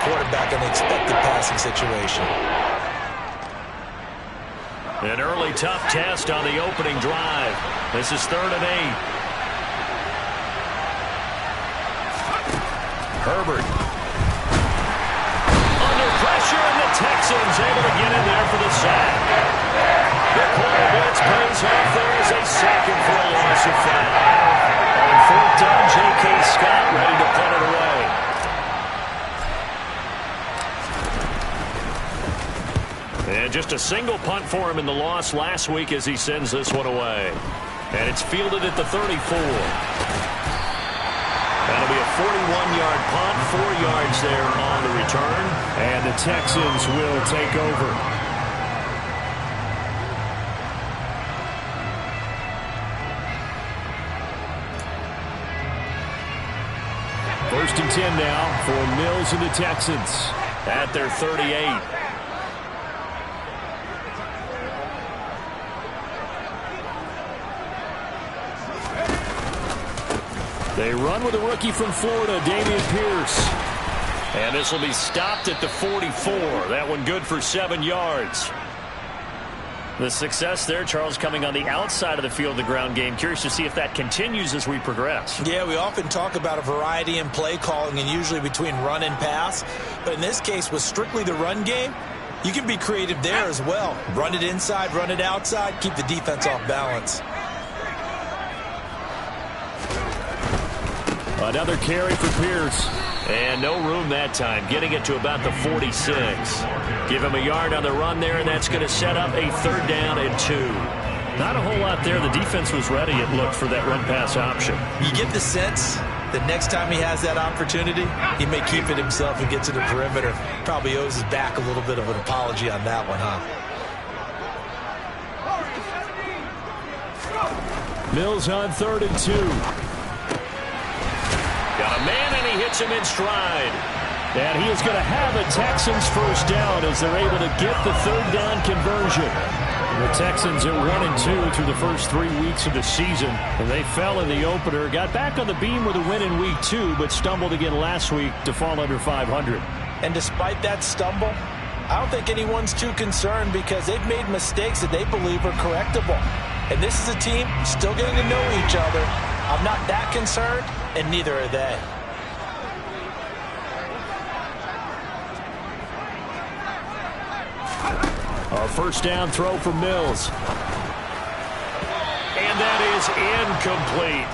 quarterback in an expected passing situation. An early tough test on the opening drive. This is 3rd and 8. Herbert. Under pressure, and the Texans able to get in there for the sack. The corner blitz pays off. There is a second for a loss of 5. On 4th down, J.K. Scott ready to punt it away. And just a single punt for him in the loss last week as he sends this one away. And it's fielded at the 34. That'll be a 41-yard punt, 4 yards there on the return. And the Texans will take over. First and 10 now for Mills and the Texans at their 38. They run with a rookie from Florida, Dameon Pierce. And this will be stopped at the 44. That one good for 7 yards. The success there, Charles, coming on the outside of the field, the ground game. Curious to see if that continues as we progress. Yeah, we often talk about a variety in play calling and usually between run and pass. But in this case, with strictly the run game, you can be creative there as well. Run it inside, run it outside, keep the defense off balance. Another carry for Pierce. And no room that time, getting it to about the 46. Give him a yard on the run there, and that's going to set up a 3rd down and 2. Not a whole lot there. The defense was ready, it looked, for that run-pass option. You get the sense that next time he has that opportunity, he may keep it himself and get to the perimeter. Probably owes his back a little bit of an apology on that one, huh? Mills on 3rd and 2. Got a man, and he hits him in stride. And he is going to have a Texans first down as they're able to get the 3rd down conversion. And the Texans at 1-2 through the first 3 weeks of the season. And they fell in the opener, got back on the beam with a win in week 2, but stumbled again last week to fall under 500. And despite that stumble, I don't think anyone's too concerned because they've made mistakes that they believe are correctable. And this is a team still getting to know each other. I'm not that concerned, and neither are they. A first down throw for Mills. And that is incomplete.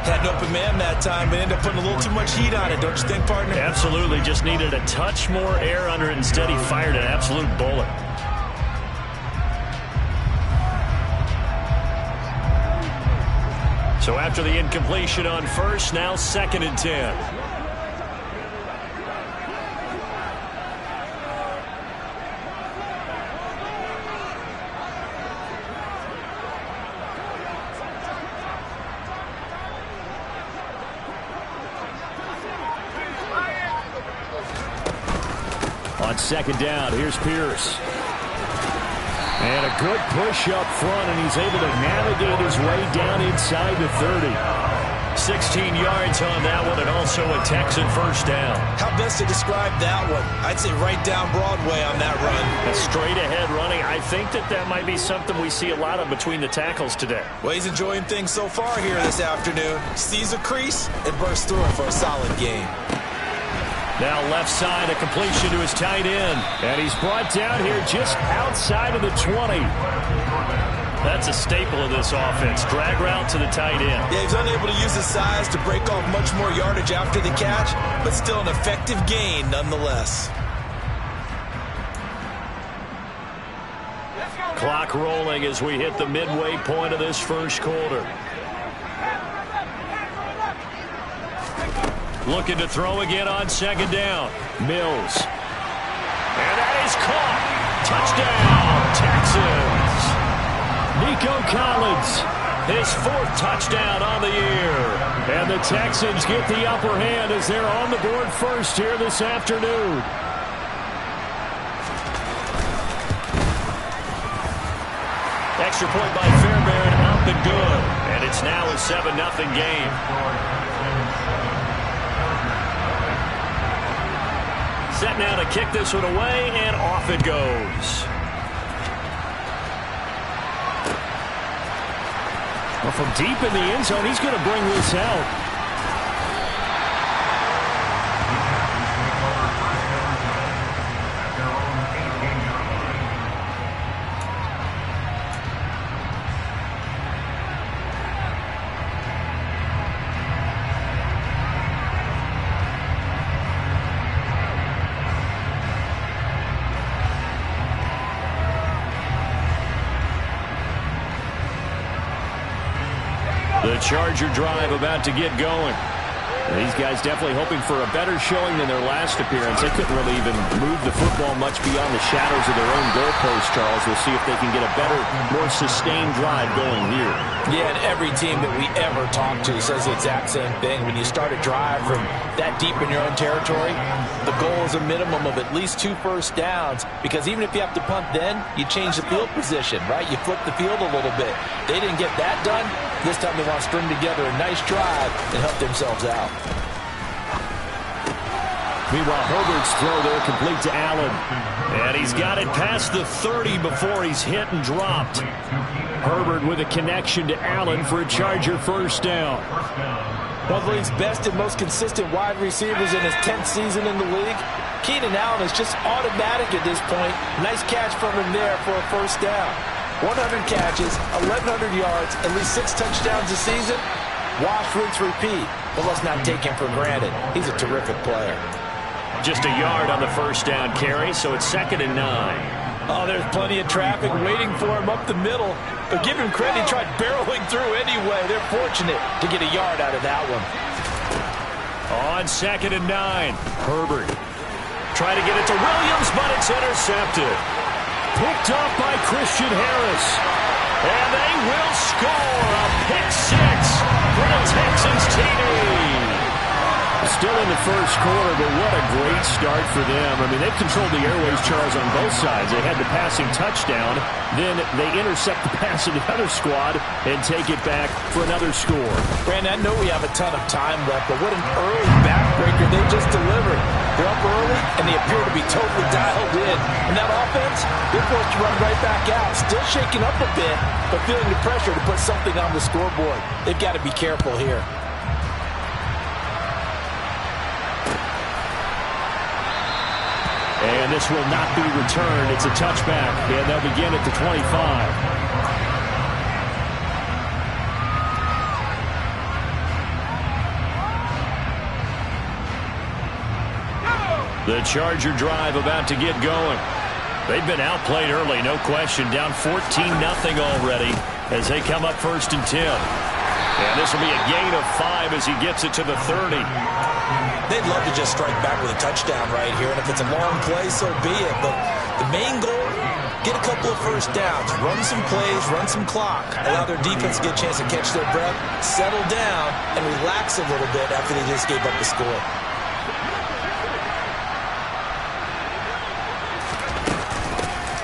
Had an open man that time, but ended up putting a little too much heat on it, don't you think, partner? Absolutely. Just needed a touch more air under it. Instead, he fired an absolute bullet. So after the incompletion on first, now 2nd and 10. On 2nd down, here's Pierce. And a good push up front, and he's able to navigate his way down inside the 30. 16 yards on that one, and also a Texan first down. How best to describe that one? I'd say right down Broadway on that run. A straight-ahead running. I think that might be something we see a lot of between the tackles today. Well, he's enjoying things so far here this afternoon. Sees a crease and bursts through it for a solid game. Now left side, a completion to his tight end. And he's brought down here just outside of the 20. That's a staple of this offense. Drag route to the tight end. Yeah, he's unable to use his size to break off much more yardage after the catch, but still an effective gain nonetheless. Clock rolling as we hit the midway point of this first quarter. Looking to throw again on 2nd down. Mills. And that is caught. Touchdown, Texans. Nico Collins, his 4th touchdown on the year. And the Texans get the upper hand as they're on the board first here this afternoon. Extra point by Fairbairn, up and good. And it's now a 7-0 game. Set now to kick this one away, and off it goes. Well, from deep in the end zone, he's going to bring this out. The Charger drive about to get going. These guys definitely hoping for a better showing than their last appearance. They couldn't really even move the football much beyond the shadows of their own goalpost, Charles. We'll see if they can get a better, more sustained drive going here. Yeah, and every team that we ever talk to says the exact same thing. When you start a drive from that deep in your own territory, the goal is a minimum of at least 2 first downs, because even if you have to punt then, you change the field position, right? You flip the field a little bit. They didn't get that done. This time they want to string together a nice drive and help themselves out. Meanwhile, Herbert's throw there complete to Allen. And he's got it past the 30 before he's hit and dropped. Herbert with a connection to Allen for a Charger first down. One of the league's best and most consistent wide receivers in his 10th season in the league. Keenan Allen is just automatic at this point. Nice catch from him there for a first down. 100 catches, 1,100 yards, at least 6 touchdowns a season. Wash, rinse, repeat. But let's not take him for granted. He's a terrific player. Just a yard on the first down carry, so it's 2nd and 9. Oh, there's plenty of traffic waiting for him up the middle. But give him credit, he tried barreling through anyway. They're fortunate to get a yard out of that one. On 2nd and 9, Herbert trying to get it to Williams, but it's intercepted. Picked off by Christian Harris. And they will score a pick 6 for the Texans TD. Still in the first quarter, but what a great start for them. I mean, they've controlled the airways, Charles, on both sides. They had the passing touchdown, then they intercept the pass of the other squad and take it back for another score. Brandon, I know we have a ton of time left, but what an early backbreaker they just delivered. They're up early, and they appear to be totally dialed in. And that offense, they're forced to run right back out. Still shaking up a bit, but feeling the pressure to put something on the scoreboard. They've got to be careful here. And this will not be returned. It's a touchback, and they'll begin at the 25. The Charger drive about to get going. They've been outplayed early, no question. Down 14-0 already as they come up 1st and 10. And this will be a gain of 5 as he gets it to the 30. They'd love to just strike back with a touchdown right here, and if it's a long play, so be it. But the main goal, get a couple of first downs, run some plays, run some clock, allow their defense to get a chance to catch their breath, settle down, and relax a little bit after they just gave up the score.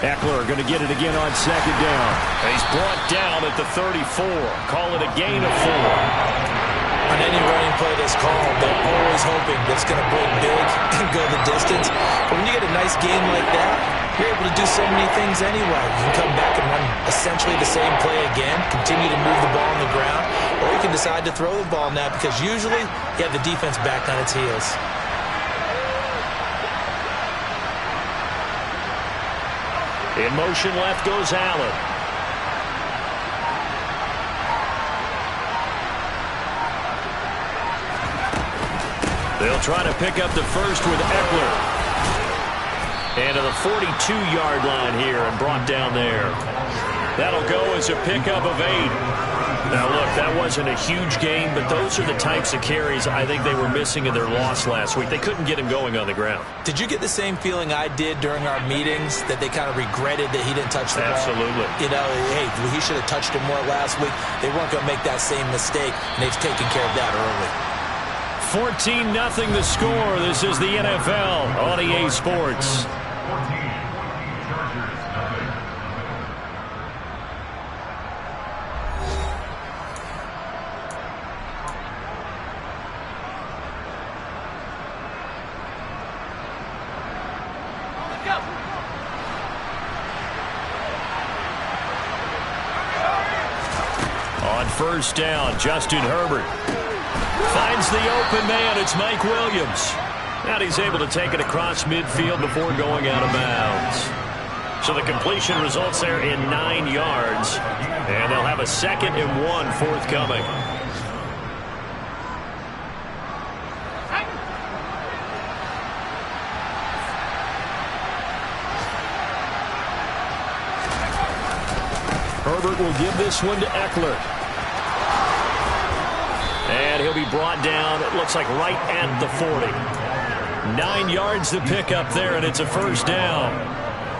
Eckler going to get it again on 2nd down. He's brought down at the 34. Call it a gain of 4. On any running play that's called, they're always hoping that it's going to break big and go the distance. But when you get a nice game like that, you're able to do so many things anyway. You can come back and run essentially the same play again, continue to move the ball on the ground, or you can decide to throw the ball now because usually you have the defense back on its heels. In motion left goes Allen. They'll try to pick up the first with Eckler. And to the 42-yard line here and brought down there. That'll go as a pickup of 8. Now, look, that wasn't a huge game, but those are the types of carries I think they were missing in their loss last week. They couldn't get him going on the ground. Did you get the same feeling I did during our meetings, that they kind of regretted that he didn't touch the ball? Absolutely. You know, hey, he should have touched him more last week. They weren't going to make that same mistake, and they've taken care of that early. 14-0 the score. This is the NFL on EA Sports. On first down, Justin Herbert finds the open man. It's Mike Williams. And he's able to take it across midfield before going out of bounds. So the completion results there in 9 yards. And they'll have a 2nd and 1 forthcoming. Herbert will give this one to Eckler. And he'll be brought down, it looks like right at the 40. 9 yards to pick up there, and it's a first down.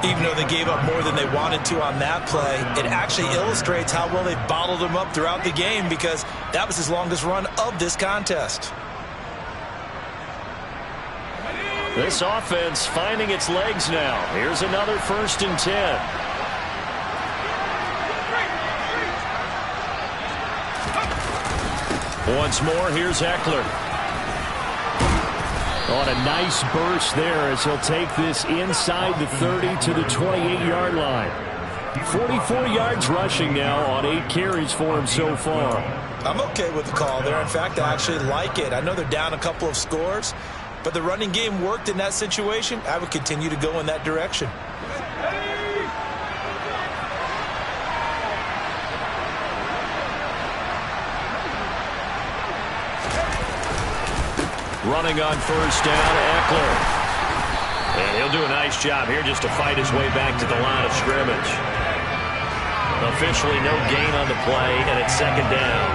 Even though they gave up more than they wanted to on that play, it actually illustrates how well they bottled him up throughout the game, because that was his longest run of this contest. This offense finding its legs now. Here's another 1st and 10. Once more, here's Eckler. On a nice burst there as he'll take this inside the 30 to the 28-yard line. 44 yards rushing now on 8 carries for him so far. I'm okay with the call there. In fact, I actually like it. I know they're down a couple of scores, but the running game worked in that situation. I would continue to go in that direction. Running on first down, Eckler. And he'll do a nice job here just to fight his way back to the line of scrimmage. Officially no gain on the play, and it's 2nd down.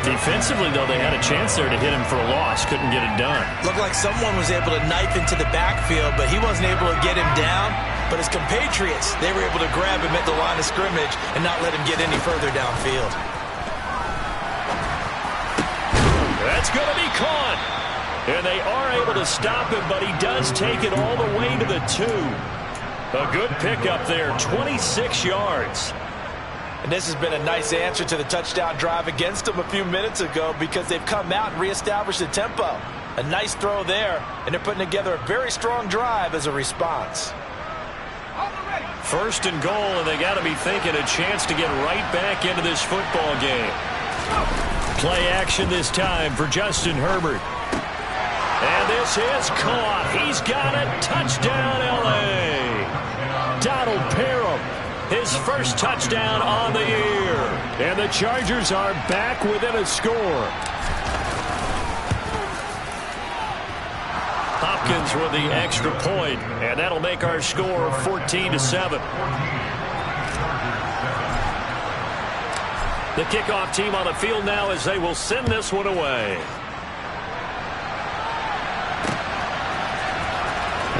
Defensively, though, they had a chance there to hit him for a loss. Couldn't get it done. Looked like someone was able to knife into the backfield, but he wasn't able to get him down. But his compatriots, they were able to grab him at the line of scrimmage and not let him get any further downfield. That's going to be caught. And they are able to stop him, but he does take it all the way to the 2. A good pickup there, 26 yards. And this has been a nice answer to the touchdown drive against them a few minutes ago, because they've come out and reestablished the tempo. A nice throw there, and they're putting together a very strong drive as a response. 1st and goal, and they got to be thinking a chance to get right back into this football game. Play action this time for Justin Herbert. And this is caught. He's got it. Touchdown, L.A. Donald Parham, his first touchdown on the year. And the Chargers are back within a score. Hopkins with the extra point, and that'll make our score 14-7. The kickoff team on the field now as they will send this one away.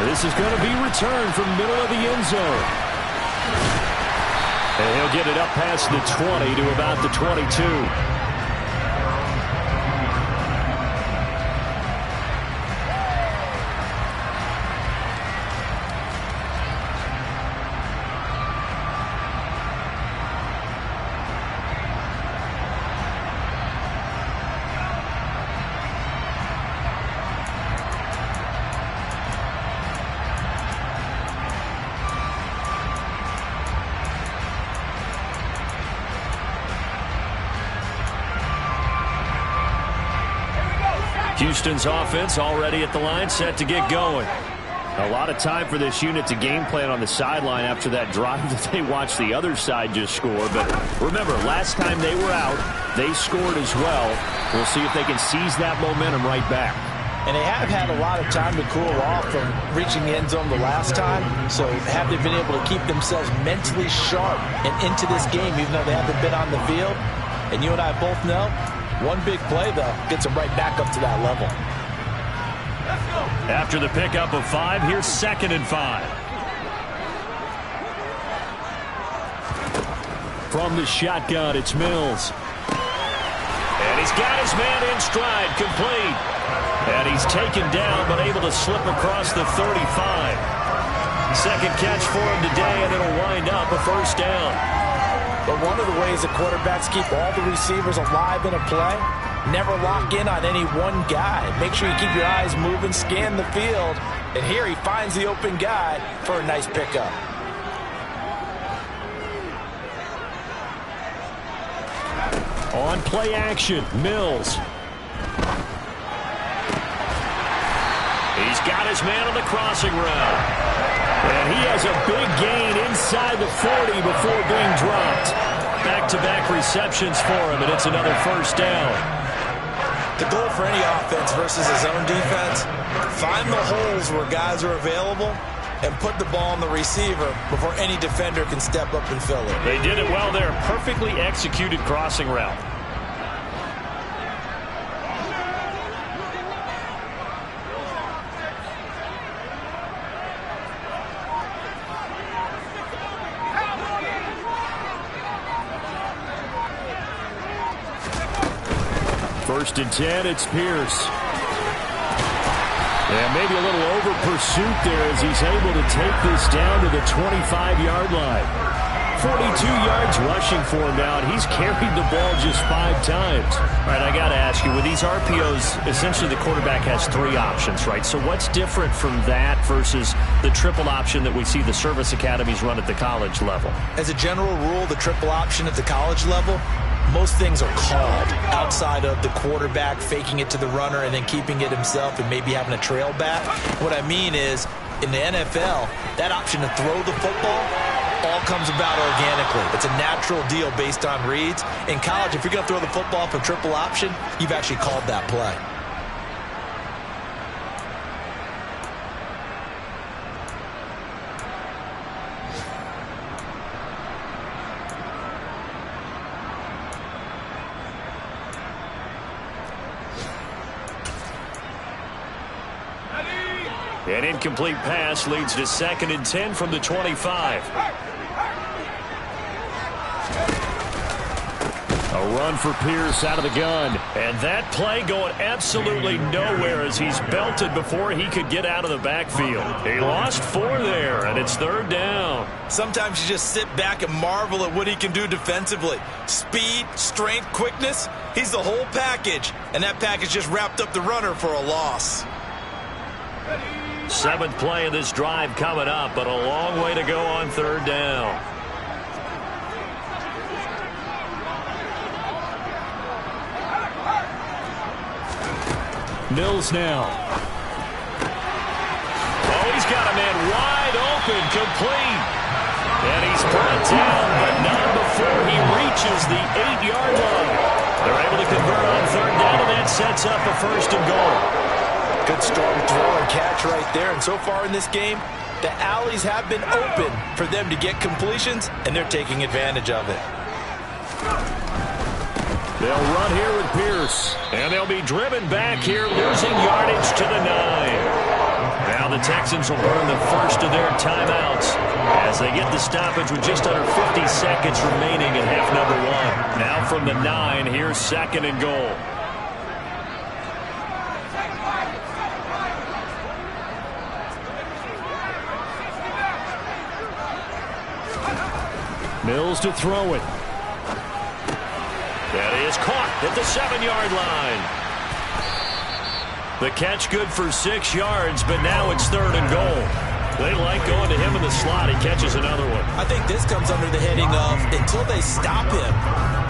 This is going to be returned from middle of the end zone. And he'll get it up past the 20 to about the 22. Houston's offense already at the line, set to get going. A lot of time for this unit to game plan on the sideline after that drive that they watched the other side just score. But remember, last time they were out, they scored as well. We'll see if they can seize that momentum right back. And they have had a lot of time to cool off from reaching the end zone the last time. So have they been able to keep themselves mentally sharp and into this game, even though they haven't been on the field? And you and I both know, one big play, though, gets them right back up to that level. After the pickup of 5, here's 2nd and 5. From the shotgun, it's Mills. And he's got his man in stride, complete. And he's taken down, but able to slip across the 35. Second catch for him today, and it'll wind up a first down. But one of the ways that quarterbacks keep all the receivers alive in a play, never lock in on any one guy. Make sure you keep your eyes moving, scan the field, And here he finds the open guy for a nice pickup. On play action, Mills. He's got his man on the crossing route. And he has a big gain inside the 40 before being dropped. Back-to-back receptions for him, and it's another first down. The goal for any offense versus his own defense, find the holes where guys are available and put the ball on the receiver before any defender can step up and fill it. They did it well there. Perfectly executed crossing route. First and 10, it's Pierce. And maybe a little over pursuit there as he's able to take this down to the 25-yard line. 42 yards rushing for him now, and he's carried the ball just 5 times. All right, I got to ask you, with these RPOs, essentially the quarterback has 3 options, right? So what's different from that versus the triple option that we see the service academies run at the college level? As a general rule, the triple option at the college level, most things are called outside of the quarterback faking it to the runner and then keeping it himself and maybe having a trail back. What I mean is, in the NFL, that option to throw the football all comes about organically. It's a natural deal based on reads. In college, if you're going to throw the football for triple option, you've actually called that play. An incomplete pass leads to 2nd and 10 from the 25. A run for Pierce out of the gun. And that play going absolutely nowhere as he's belted before he could get out of the backfield. He lost 4 there, and it's 3rd down. Sometimes you just sit back and marvel at what he can do defensively. Speed, strength, quickness, he's the whole package. And that package just wrapped up the runner for a loss. 7th play of this drive coming up, but a long way to go on 3rd down. Mills now. Oh, he's got a man wide open, complete. And he's brought down, but not before he reaches the 8-yard line. They're able to convert on 3rd down, and that sets up a 1st and goal. Good strong throw and catch right there. And so far in this game, the alleys have been open for them to get completions, and they're taking advantage of it. They'll run here with Pierce, and they'll be driven back here, losing yardage to the 9. Now the Texans will burn the first of their timeouts as they get the stoppage with just under 50 seconds remaining in half number 1. Now from the 9, here's 2nd and goal. Mills to throw it. That is caught at the 7-yard line. The catch good for 6 yards, but now it's 3rd and goal. They like going to him in the slot. He catches another one. I think this comes under the heading of until they stop him,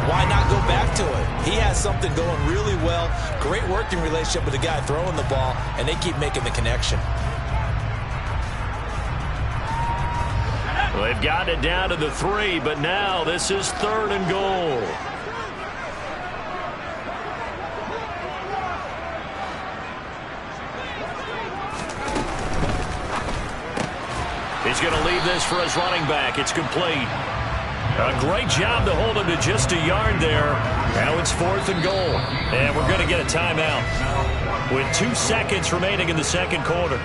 why not go back to it? He has something going really well. Great working relationship with the guy throwing the ball, and they keep making the connection. Well, they've got it down to the 3, but now this is 3rd and goal. He's going to leave this for his running back. It's complete. A great job to hold him to just a yard there. Now it's 4th and goal. And we're going to get a timeout with 2 seconds remaining in the 2nd quarter.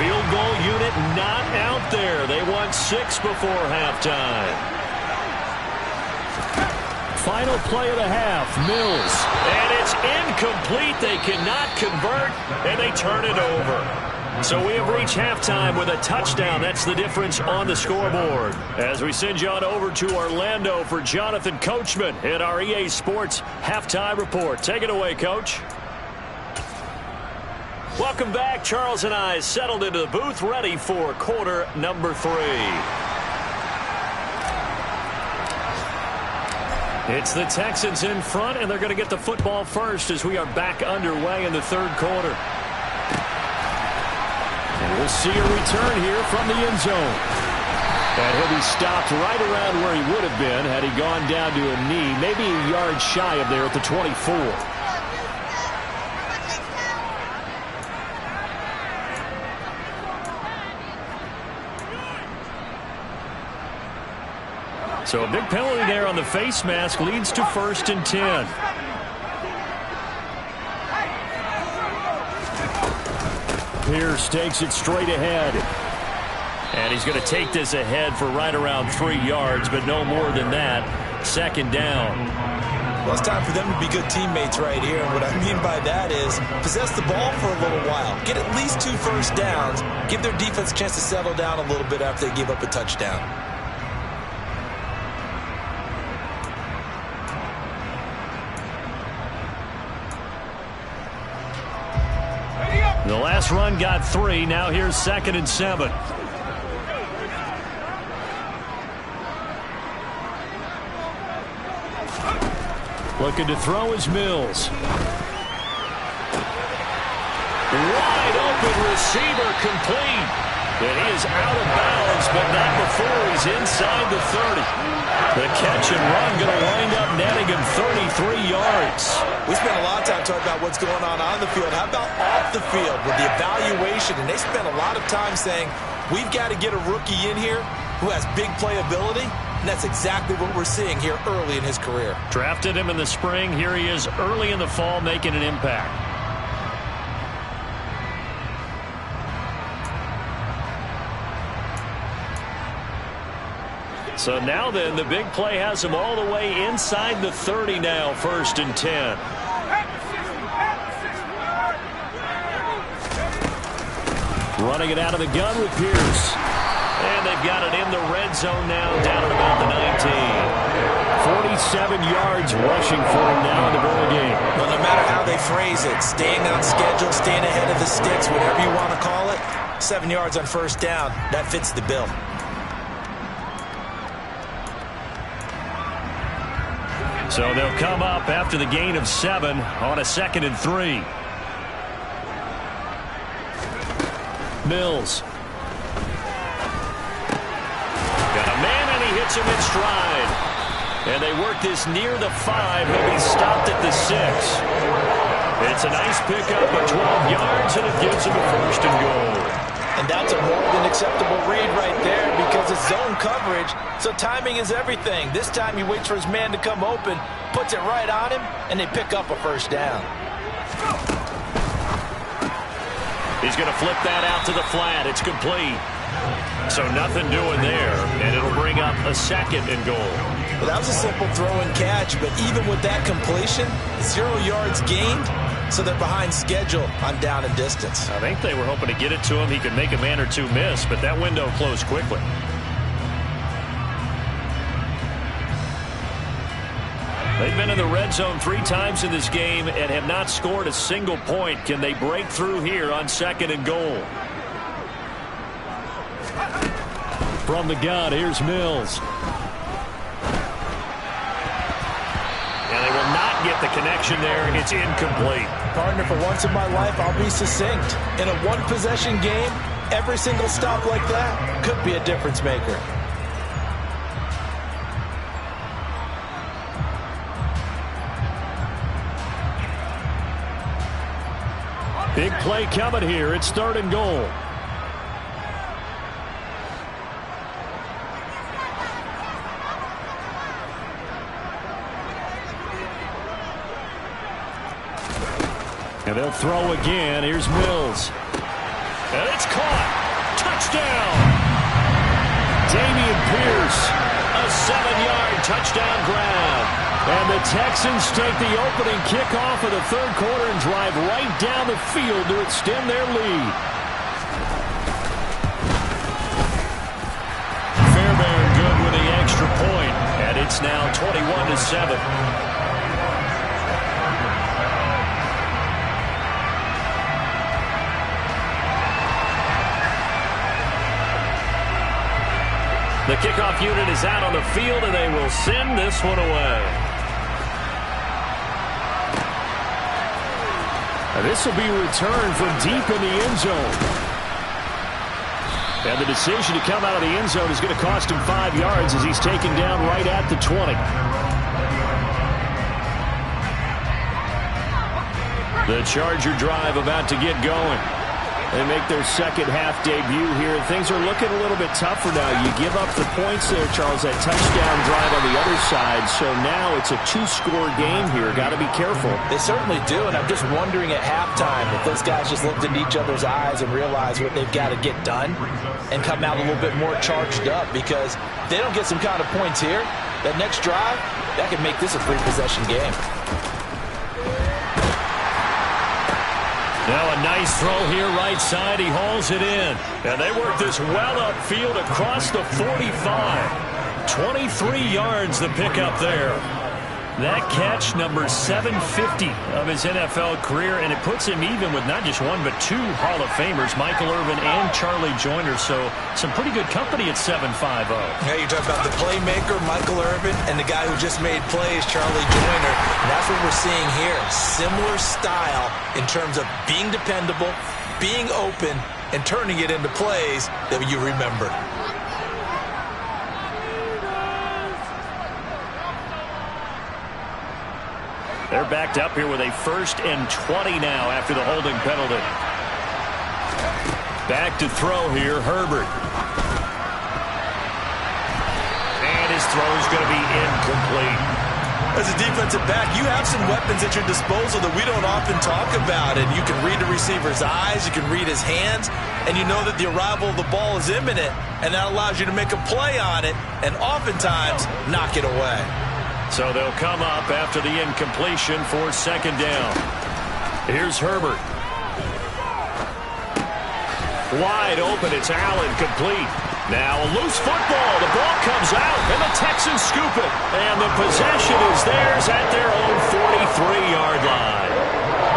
Field goal unit not out there. They won 6 before halftime. final play of the half. Mills. And it's incomplete. They cannot convert, and they turn it over. So we have reached halftime with a touchdown. That's the difference on the scoreboard. As we send you on over to Orlando for Jonathan Coachman in our EA Sports Halftime Report. Take it away, Coach. Welcome back. Charles and I settled into the booth, ready for quarter number 3. It's the Texans in front, and they're going to get the football first as we are back underway in the third quarter. And we'll see a return here from the end zone. And he'll be stopped right around where he would have been had he gone down to a knee, maybe a yard shy of there at the 24. So a big penalty there on the face mask leads to 1st and 10. Pierce takes it straight ahead. And he's going to take this ahead for right around 3 yards, but no more than that. 2nd down. Well, it's time for them to be good teammates right here. And what I mean by that is possess the ball for a little while. Get at least 2 first downs. Give their defense a chance to settle down a little bit after they give up a touchdown. The last run got 3. Now here's 2nd and 7. Looking to throw is Mills. Wide open receiver complete. And he is out of bounds, but not before he's inside the 30. The catch and run going to wind up netting him 33 yards. We spent a lot of time talking about what's going on the field. How about off the field with the evaluation? And they spent a lot of time saying, we've got to get a rookie in here who has big playability. And that's exactly what we're seeing here early in his career. Drafted him in the spring. Here he is early in the fall making an impact. So now then, the big play has him all the way inside the 30 now, 1st and 10. Running it out of the gun with Pierce. And they've got it in the red zone now, down at about the 19. 47 yards rushing for him now in the ball game. Well, no matter how they phrase it, staying on schedule, staying ahead of the sticks, whatever you want to call it, 7 yards on 1st down, that fits the bill. So they'll come up after the gain of 7 on a 2nd and 3. Mills. Got a man, and he hits him in stride. And they work this near the 5. He'll be stopped at the 6. It's a nice pickup of 12 yards, and it gives him a 1st and goal. And that's a more than acceptable read right there because it's zone coverage, so timing is everything. This time he waits for his man to come open, puts it right on him, and they pick up a 1st down. He's going to flip that out to the flat. It's complete. So nothing doing there, and it'll bring up a 2nd and goal. Well, that was a simple throw and catch, but even with that completion, 0 yards gained, so they're behind schedule on down and distance. I think they were hoping to get it to him. He could make a man or 2 miss, but that window closed quickly. They've been in the red zone 3 times in this game and have not scored a single point. Can they break through here on 2nd and goal? From the gun, here's Mills. And they will not get the connection there. It's incomplete. Partner, for once in my life, I'll be succinct. In a one-possession game, every single stop like that could be a difference maker. Big play coming here. It's 3rd and goal. And they'll throw again. Here's Mills. And it's caught. Touchdown. Dameon Pierce A 7-yard touchdown grab. And the Texans take the opening kickoff of the third quarter and drive right down the field to extend their lead. Fairbairn good with the extra point, and it's now 21-7. The kickoff unit is out on the field, and they will send this one away. And this will be returned from deep in the end zone. And the decision to come out of the end zone is going to cost him 5 yards as he's taken down right at the 20. The Charger drive about to get going. They make their second half debut here. Things are looking a little bit tougher now. You give up the points there, Charles, that touchdown drive on the other side. So now it's a 2-score game here. Got to be careful. They certainly do, and I'm just wondering at halftime if those guys just looked into each other's eyes and realized what they've got to get done and come out a little bit more charged up, because if they don't get some kind of points here, that next drive, that could make this a 3-possession game. Now a nice throw here right side. He hauls it in. And they work this well upfield across the 45. 23 yards the pickup there. That catch, number 750 of his NFL career, and it puts him even with not just one but 2 Hall of Famers, Michael Irvin and Charlie Joyner. So some pretty good company at 750. Yeah, you talk about the playmaker, Michael Irvin, and the guy who just made plays, Charlie Joyner. And that's what we're seeing here. Similar style in terms of being dependable, being open, and turning it into plays that you remember. They're backed up here with a 1st and 20 now after the holding penalty. Back to throw here, Herbert. And his throw is going to be incomplete. As a defensive back, you have some weapons at your disposal that we don't often talk about. And you can read the receiver's eyes, you can read his hands, and you know that the arrival of the ball is imminent. And that allows you to make a play on it and oftentimes knock it away. So they'll come up after the incompletion for 2nd down. Here's Herbert. Wide open, it's Allen, complete. Now a loose football, the ball comes out, and the Texans scoop it. And the possession is theirs at their own 43-yard line.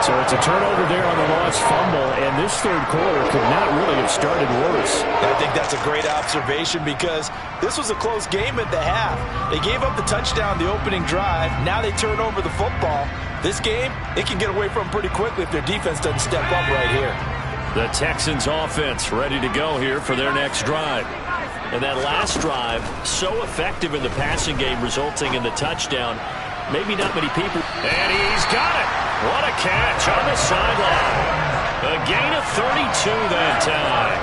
So it's a turnover there on the lost fumble, and this third quarter could not really have started worse. I think that's a great observation, because this was a close game at the half. They gave up the touchdown the opening drive. Now they turn over the football. This game, it can get away from pretty quickly if their defense doesn't step up right here. The Texans offense ready to go here for their next drive. And that last drive, so effective in the passing game, resulting in the touchdown. Maybe not many people. And he's got it. What a catch on the sideline. A gain of 32 that time.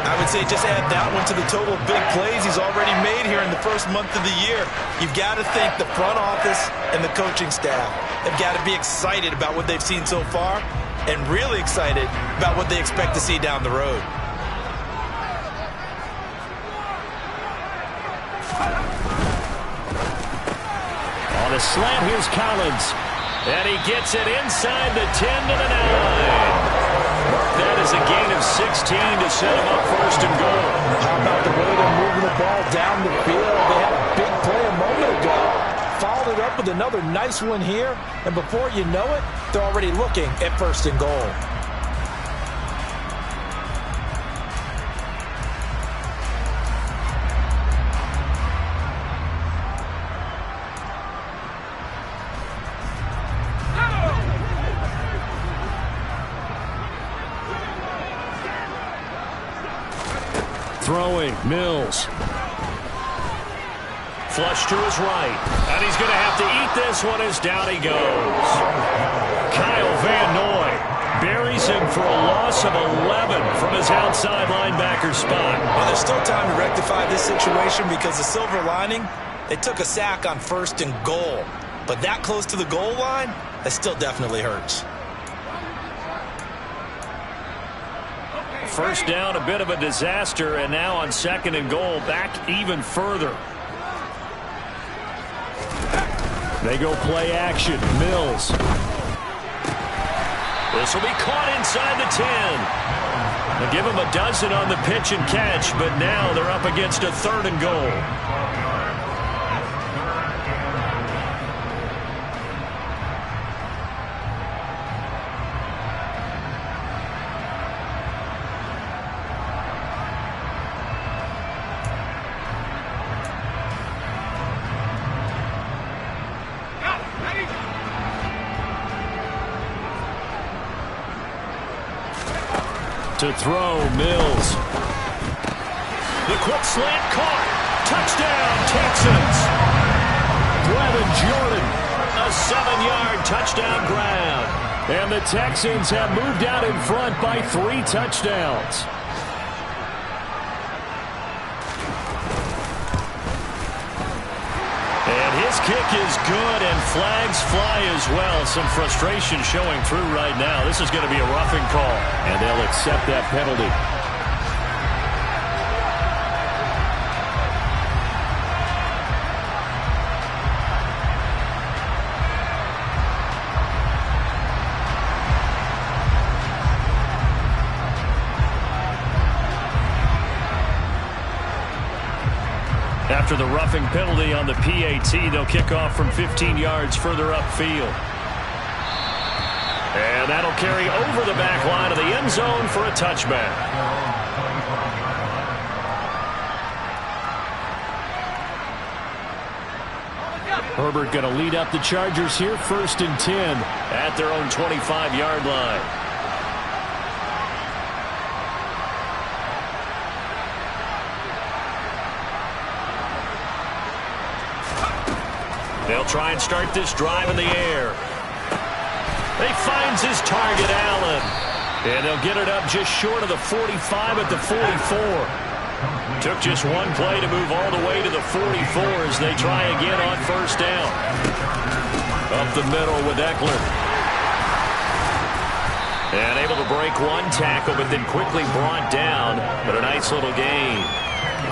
I would say just add that one to the total of big plays he's already made here in the first month of the year. You've got to think the front office and the coaching staff have got to be excited about what they've seen so far and really excited about what they expect to see down the road. On a slant, here's Collins. And he gets it inside the 10 to the 9. That is a gain of 16 to set him up 1st and goal. How about the way they're moving the ball down the field? They had a big play a moment ago. Followed it up with another nice one here. And before you know it, they're already looking at 1st and goal. Throwing, Mills. Flush to his right. And he's going to have to eat this one as down he goes. Kyle Van Noy buries him for a loss of 11 from his outside linebacker spot. Well, there's still time to rectify this situation, because the silver lining, they took a sack on 1st and goal. But that close to the goal line, that still definitely hurts. 1st down, a bit of a disaster, and now on 2nd and goal, back even further. They go play action. Mills. This will be caught inside the 10. They give him a dozen on the pitch and catch, but now they're up against a 3rd and goal. To throw, Mills. The quick slant caught. Touchdown, Texans. Brevin Jordan, a 7-yard touchdown grab. And the Texans have moved out in front by 3 touchdowns. And his kick is good, and flags fly as well. Some frustration showing through right now. This is going to be a roughing call, and they'll accept that penalty. After the roughing penalty on the PAT, they'll kick off from 15 yards further upfield. And that'll carry over the back line of the end zone for a touchback. Herbert going to lead up the Chargers here, 1st and 10 at their own 25-yard line. They'll try and start this drive in the air. He finds his target, Allen. And they'll get it up just short of the 45 at the 44. Took just one play to move all the way to the 44 as they try again on 1st down. Up the middle with Eckler. And able to break one tackle, but then quickly brought down. But a nice little gain.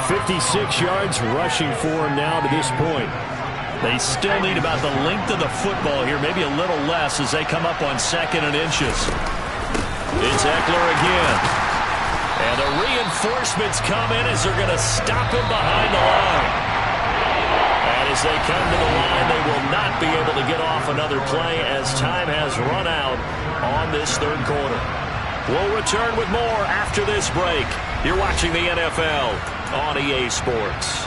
56 yards rushing for him now to this point. They still need about the length of the football here, maybe a little less as they come up on 2nd and inches. It's Eckler again. And the reinforcements come in as they're going to stop him behind the line. And as they come to the line, they will not be able to get off another play as time has run out on this 3rd quarter. We'll return with more after this break. You're watching the NFL on EA Sports.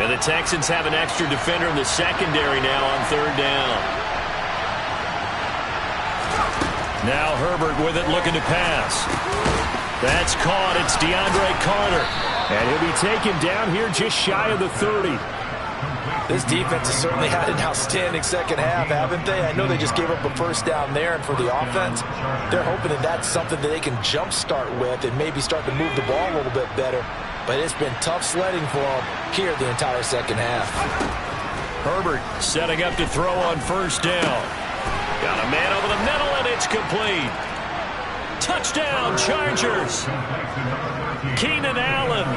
And the Texans have an extra defender in the secondary now on 3rd down. Now Herbert with it, looking to pass. That's caught. It's DeAndre Carter. And he'll be taken down here just shy of the 30. This defense has certainly had an outstanding second half, haven't they? I know they just gave up a 1st down there, and for the offense, they're hoping that that's something that they can jumpstart with and maybe start to move the ball a little bit better. But it's been tough sledding for them here the entire second half. Herbert setting up to throw on 1st down. Got a man over the middle, and it's complete. Touchdown, Chargers. Keenan Allen,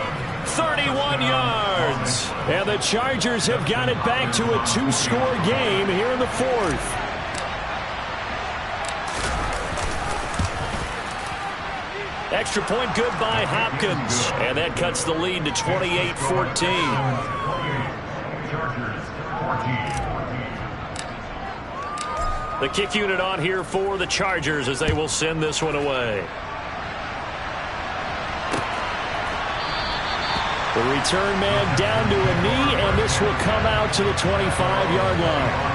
31 yards. And the Chargers have got it back to a 2-score game here in the 4th. Extra point good by Hopkins. And that cuts the lead to 28-14. The kick unit on here for the Chargers as they will send this one away. The return man down to a knee, and this will come out to the 25-yard line.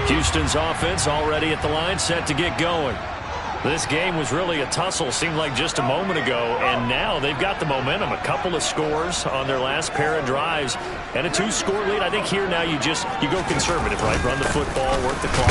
Houston's offense already at the line, set to get going. This game was really a tussle, seemed like just a moment ago, and now they've got the momentum. A couple of scores on their last pair of drives And a 2-score lead. I think here now you go conservative, right? Run the football, work the clock.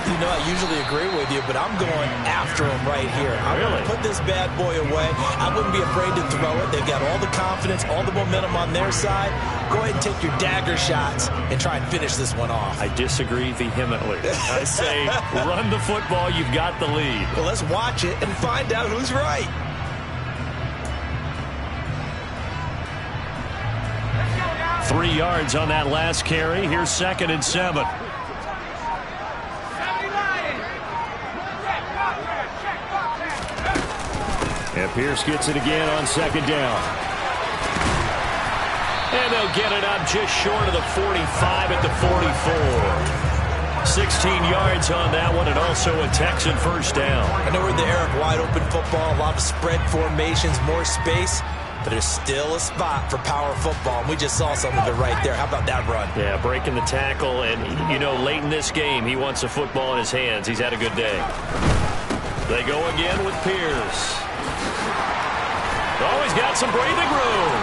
You know, I usually agree with you, but I'm going after him right here. I'm going to put this bad boy away. I wouldn't be afraid to throw it. They've got all the confidence, all the momentum on their side. Go ahead and take your dagger shots and try and finish this one off. I disagree vehemently. I say run the football. You've got the lead. Well, let's watch it and find out who's right. Three yards on that last carry. Here's 2nd and 7. And Pierce gets it again on 2nd down. And they'll get it up just short of the 45 at the 44. 16 yards on that one, and also a Texan first down. I know we're in the era of wide-open football, a lot of spread formations, more space. But there's still a spot for power football, and we just saw some of it right there. How about that run? Yeah, breaking the tackle, and, you know, late in this game, he wants the football in his hands. He's had a good day. They go again with Pierce. Oh, he's got some breathing room.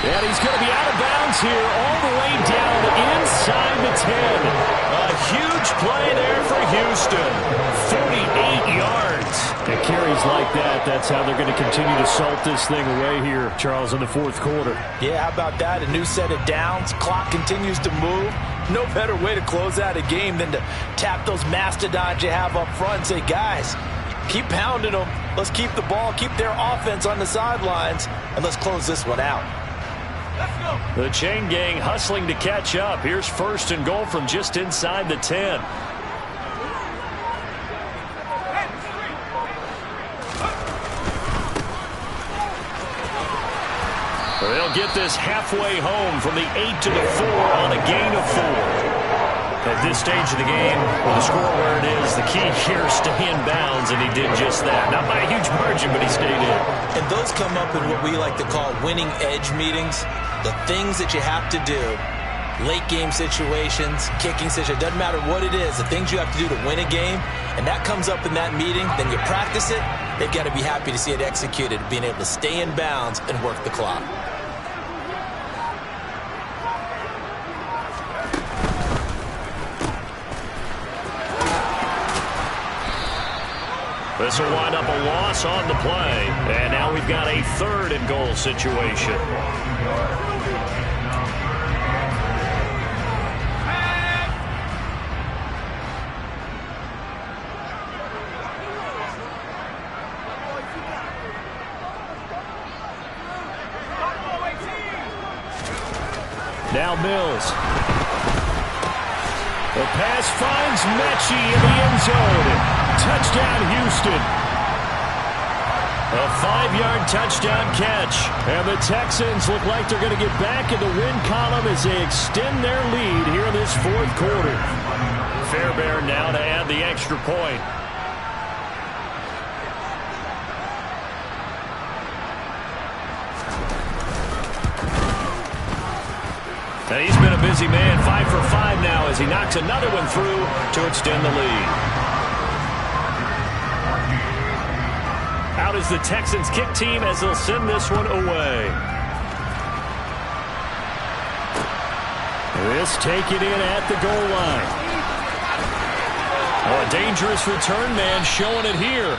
And he's going to be out of bounds here all the way down inside the 10. A huge play there for Houston. 48 yards. And carries like that, that's how they're going to continue to salt this thing away here, Charles, in the 4th quarter. Yeah, how about that? A new set of downs. Clock continues to move. No better way to close out a game than to tap those mastodons you have up front and say, guys, keep pounding them. Let's keep the ball, keep their offense on the sidelines, and let's close this one out. The chain gang hustling to catch up. Here's 1st and goal from just inside the 10. They'll get this halfway home from the 8 to the 4 on a gain of 4. At this stage of the game, with the score where it is, the key here is stay in bounds, and he did just that. Not by a huge margin, but he stayed in. And those come up in what we like to call winning edge meetings. The things that you have to do, late game situations, kicking situations, doesn't matter what it is, the things you have to do to win a game, and that comes up in that meeting, then you practice it, they've got to be happy to see it executed, being able to stay in bounds and work the clock. This will wind up a loss on the play. And now we've got a 3rd and goal situation. Now Mills. The pass finds Mechie in the end zone. Touchdown, Houston. A 5-yard touchdown catch. And the Texans look like they're going to get back in the win column as they extend their lead here in this 4th quarter. Fairbairn now to add the extra point. And he's been a busy man, 5 for 5 now as he knocks another one through to extend the lead. Out is the Texans kick team as they'll send this one away. This taken in at the goal line. Oh, a dangerous return man showing it here.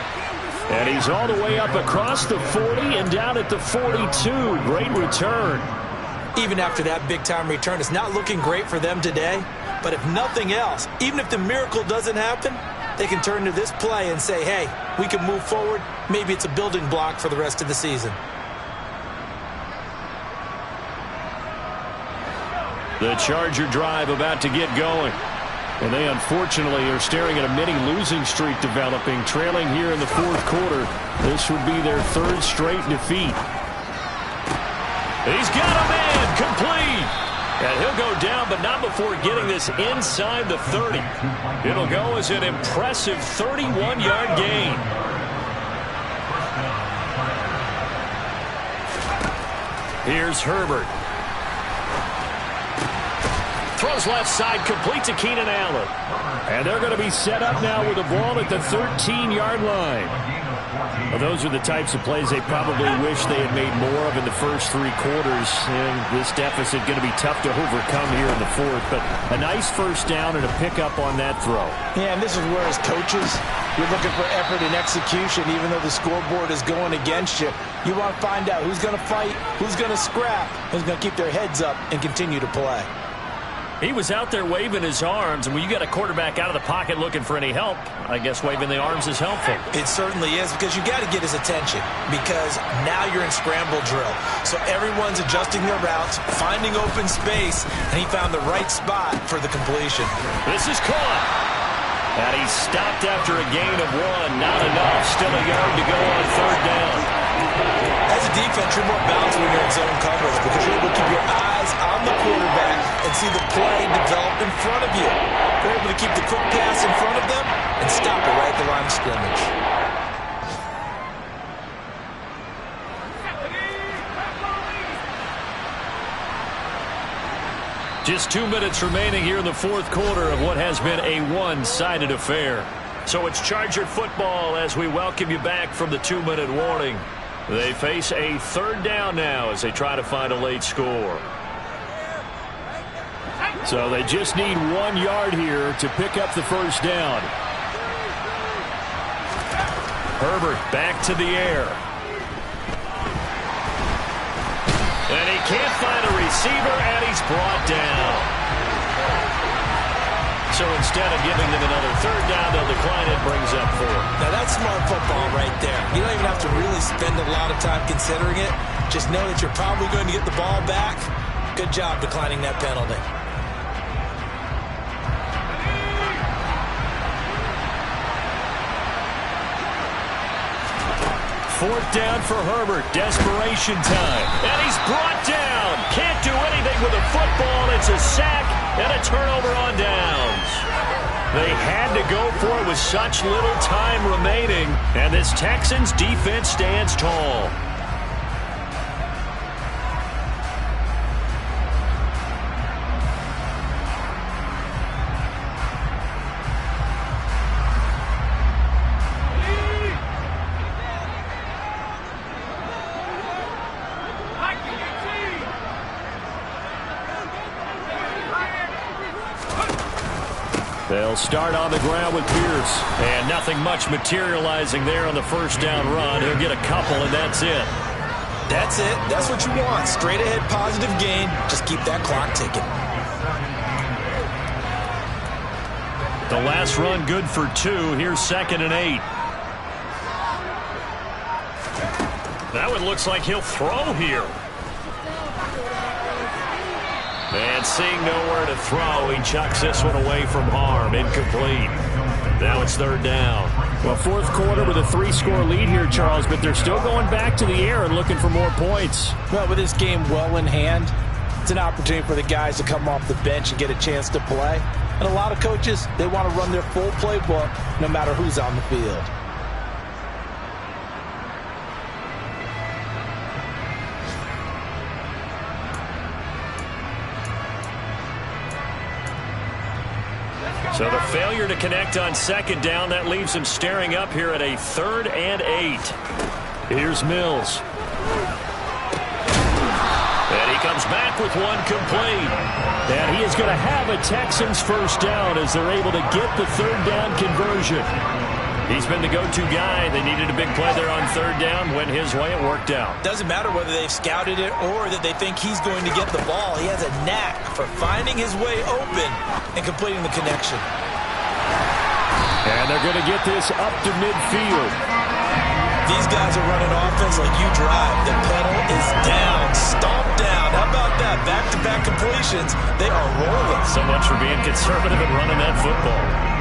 And he's all the way up across the 40 and down at the 42. Great return. Even after that big-time return, it's not looking great for them today. But if nothing else, even if the miracle doesn't happen, they can turn to this play and say, hey, we can move forward. Maybe it's a building block for the rest of the season. The Charger drive about to get going. And they unfortunately are staring at a mini losing streak developing, trailing here in the 4th quarter. This would be their 3rd straight defeat. He's got a man complete. And he'll go down, but not before getting this inside the 30. It'll go as an impressive 31-yard gain. Here's Herbert. throws left side, complete to Keenan Allen. And they're going to be set up now with the ball at the 13-yard line. Well, those are the types of plays they probably wish they had made more of in the first 3 quarters. And this deficit going to be tough to overcome here in the fourth. But a nice first down and a pickup on that throw. Yeah, and this is where as coaches, you're looking for effort and execution. Even though the scoreboard is going against you, you want to find out who's going to fight, who's going to scrap, who's going to keep their heads up and continue to play. He was out there waving his arms, and when you got a quarterback out of the pocket looking for any help, I guess waving the arms is helpful. It certainly is, because you got to get his attention, because now you're in scramble drill. So everyone's adjusting their routes, finding open space, and he found the right spot for the completion. This is caught. And he stopped after a gain of 1. Not enough. Still a yard to go on third down. As a defense, you're more balanced when you're in zone coverage because you're able to keep your eyes on the quarterback and see the play develop in front of you. You're able to keep the quick pass in front of them and stop it right at the line of scrimmage. Just 2 minutes remaining here in the fourth quarter of what has been a one-sided affair. So it's Charger football as we welcome you back from the 2-minute warning. They face a third down now as they try to find a late score. So they just need 1 yard here to pick up the first down. Herbert back to the air. And he can't find a receiver, and he's brought down. So instead of giving them another third down, they'll decline it, brings up 4. Now that's smart football right there. You don't even have to really spend a lot of time considering it. Just know that you're probably going to get the ball back. Good job declining that penalty. Fourth down for Herbert. Desperation time. And he's brought down. Can't do anything with a football. It's a sack and a turnover on downs. They had to go for it with such little time remaining. And this Texans defense stands tall. They'll start on the ground with Pierce. And nothing much materializing there on the first down run. He'll get a couple, and that's it. That's it. That's what you want. Straight ahead positive gain. Just keep that clock ticking. The last run good for 2. Here's 2nd and 8. That one looks like he'll throw here. And seeing nowhere to throw, he chucks this one away from harm. Incomplete. Now it's third down. Well, fourth quarter with a 3-score lead here, Charles, but they're still going back to the air and looking for more points. Well, with this game well in hand, it's an opportunity for the guys to come off the bench and get a chance to play. And a lot of coaches, they want to run their full playbook no matter who's on the field. So the failure to connect on second down, that leaves him staring up here at a 3rd and 8. Here's Mills. And he comes back with one complete. And he is going to have a Texans first down as they're able to get the third down conversion. He's been the go-to guy. They needed a big play there on third down. Went his way. It worked out. Doesn't matter whether they've scouted it or that they think he's going to get the ball. He has a knack for finding his way open and completing the connection. And they're going to get this up to midfield. These guys are running offense like you drive. The pedal is down, stomped down. How about that? Back-to-back completions. They are rolling. So much for being conservative and running that football.